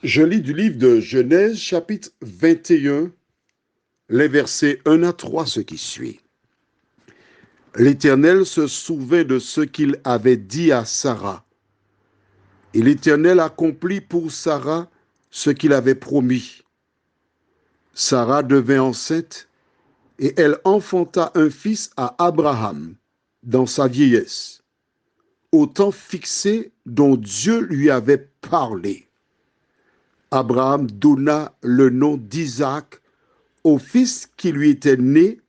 Je lis du livre de Genèse, chapitre 21, les versets 1 à 3, ce qui suit. L'Éternel se souvint de ce qu'il avait dit à Sarah. Et l'Éternel accomplit pour Sarah ce qu'il avait promis. Sarah devint enceinte et elle enfanta un fils à Abraham dans sa vieillesse, au temps fixé dont Dieu lui avait parlé. Abraham donna le nom d'Isaac au fils qui lui était né,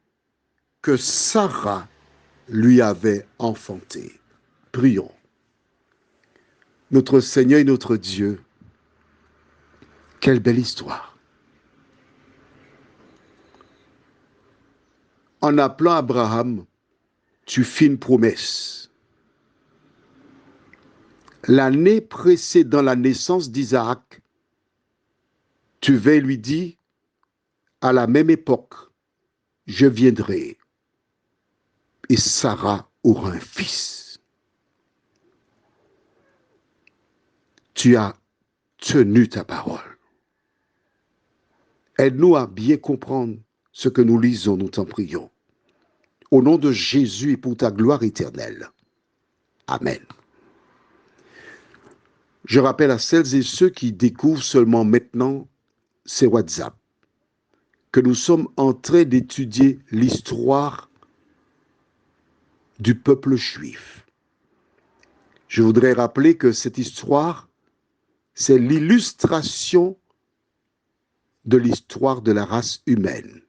que Sarah lui avait enfanté. Prions. Notre Seigneur et notre Dieu, quelle belle histoire. En appelant Abraham, tu fis une promesse. L'année précédant la naissance d'Isaac, tu vas lui dire, à la même époque, je viendrai et Sarah aura un fils. Tu as tenu ta parole. Aide-nous à bien comprendre ce que nous lisons, nous t'en prions. Au nom de Jésus et pour ta gloire éternelle. Amen. Je rappelle à celles et ceux qui découvrent seulement maintenant ces WhatsApp que nous sommes en train d'étudier l'histoire du peuple juif. Je voudrais rappeler que cette histoire, c'est l'illustration de l'histoire de la race humaine.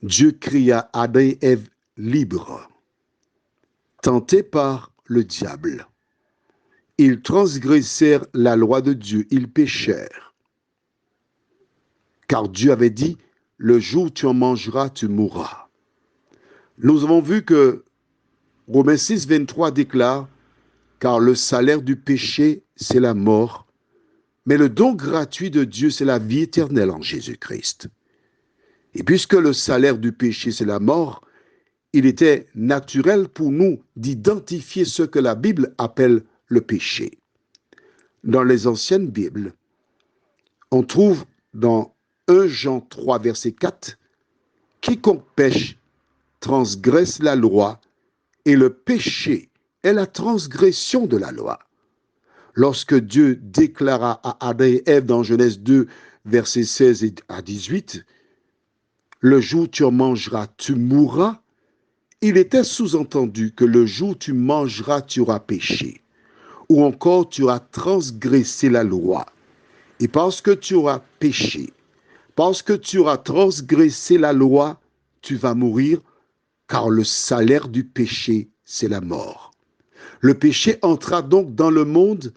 Dieu créa Adam et Ève libres, tentés par le diable. Ils transgressèrent la loi de Dieu, ils péchèrent. Car Dieu avait dit, le jour où tu en mangeras, tu mourras. Nous avons vu que Romains 6, 23 déclare, car le salaire du péché, c'est la mort, mais le don gratuit de Dieu, c'est la vie éternelle en Jésus-Christ. Et puisque le salaire du péché, c'est la mort, il était naturel pour nous d'identifier ce que la Bible appelle le péché. Dans les anciennes Bibles, on trouve dans 1 Jean 3, verset 4, « Quiconque pêche transgresse la loi, et le péché est la transgression de la loi. » Lorsque Dieu déclara à Adam et Ève dans Genèse 2, versets 16 à 18, « Le jour où tu en mangeras, tu mourras », il était sous-entendu que le jour où tu mangeras, tu auras péché, ou encore tu auras transgressé la loi. Et parce que tu auras péché, parce que tu auras transgressé la loi, tu vas mourir, car le salaire du péché, c'est la mort. Le péché entra donc dans le monde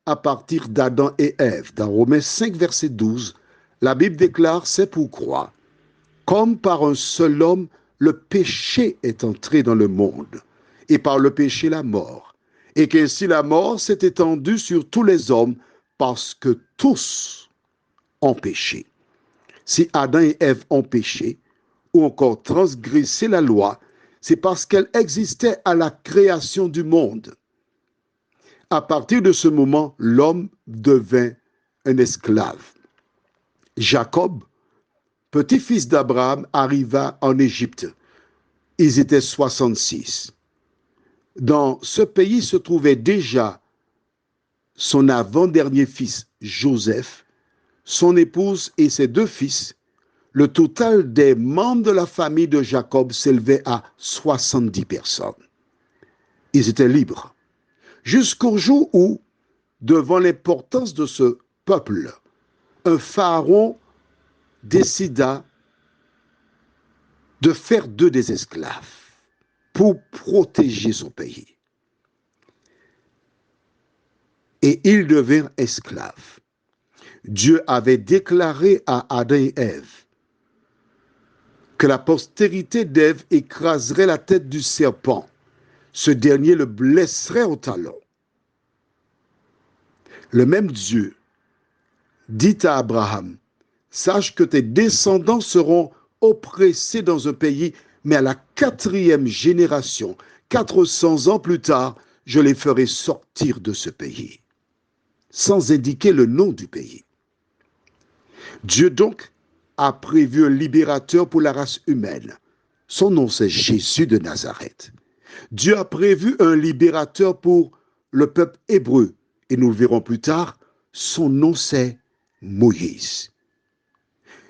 à partir d'Adam et Ève. Dans Romains 5, verset 12, la Bible déclare, c'est pourquoi, comme par un seul homme, le péché est entré dans le monde, et par le péché la mort, et qu'ainsi la mort s'est étendue sur tous les hommes, parce que tous ont péché. Si Adam et Ève ont péché, ou encore transgressé la loi, c'est parce qu'elle existait à la création du monde. À partir de ce moment, l'homme devint un esclave. Jacob, petit-fils d'Abraham, arriva en Égypte. Ils étaient 66. Dans ce pays se trouvait déjà son avant-dernier fils, Joseph, son épouse et ses 2 fils. Le total des membres de la famille de Jacob s'élevait à 70 personnes. Ils étaient libres. Jusqu'au jour où, devant l'importance de ce peuple, un pharaon décida de faire d'eux des esclaves pour protéger son pays. Et ils devinrent esclaves. Dieu avait déclaré à Adam et Ève que la postérité d'Ève écraserait la tête du serpent. Ce dernier le blesserait au talon. Le même Dieu dit à Abraham, « Sache que tes descendants seront oppressés dans un pays, mais à la 4e génération, 400 ans plus tard, je les ferai sortir de ce pays. » sans indiquer le nom du pays. Dieu donc a prévu un libérateur pour la race humaine. Son nom, c'est Jésus de Nazareth. Dieu a prévu un libérateur pour le peuple hébreu. Et nous le verrons plus tard, son nom, c'est Moïse.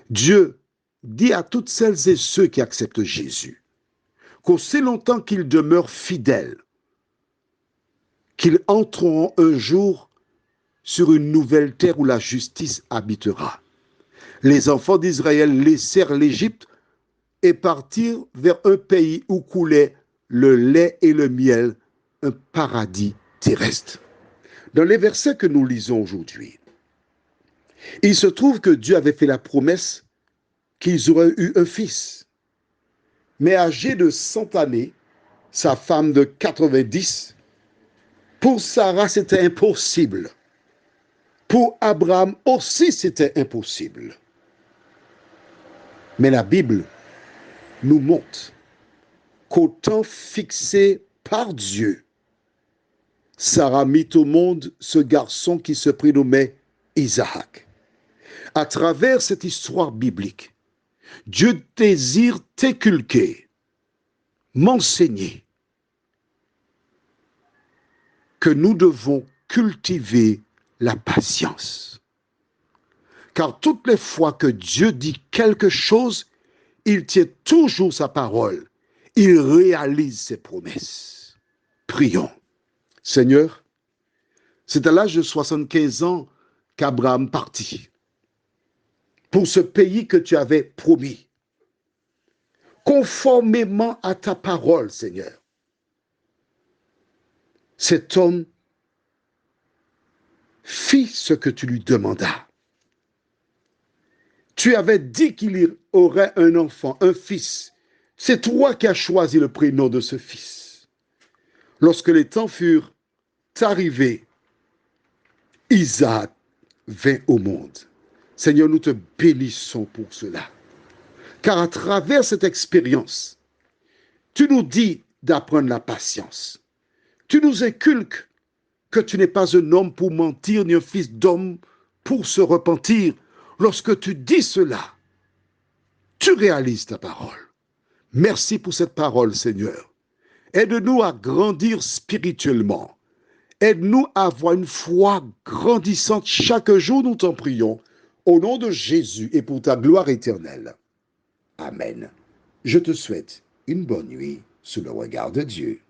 Dieu dit à toutes celles et ceux qui acceptent Jésus qu'aussi longtemps qu'ils demeurent fidèles, qu'ils entreront un jour sur une nouvelle terre où la justice habitera. Les enfants d'Israël laissèrent l'Égypte et partirent vers un pays où coulait le lait et le miel, un paradis terrestre. Dans les versets que nous lisons aujourd'hui, il se trouve que Dieu avait fait la promesse qu'ils auraient eu un fils. Mais âgé de 100 années, sa femme de 90, pour Sarah, c'était impossible. Pour Abraham aussi, c'était impossible. Mais la Bible nous montre qu'au temps fixé par Dieu, Sarah mit au monde ce garçon qui se prénommait Isaac. À travers cette histoire biblique, Dieu désire t'inculquer, m'enseigner que nous devons cultiver la patience. Car toutes les fois que Dieu dit quelque chose, il tient toujours sa parole. Il réalise ses promesses. Prions. Seigneur, c'est à l'âge de 75 ans qu'Abraham partit pour ce pays que tu avais promis. Conformément à ta parole, Seigneur, cet homme fit ce que tu lui demandas. Tu avais dit qu'il aurait un enfant, un fils. C'est toi qui as choisi le prénom de ce fils. Lorsque les temps furent arrivés, Isaac vint au monde. Seigneur, nous te bénissons pour cela. Car à travers cette expérience, tu nous dis d'apprendre la patience. Tu nous inculques que tu n'es pas un homme pour mentir, ni un fils d'homme pour se repentir. Lorsque tu dis cela, tu réalises ta parole. Merci pour cette parole, Seigneur. Aide-nous à grandir spirituellement. Aide-nous à avoir une foi grandissante chaque jour, nous t'en prions, au nom de Jésus et pour ta gloire éternelle. Amen. Je te souhaite une bonne nuit sous le regard de Dieu.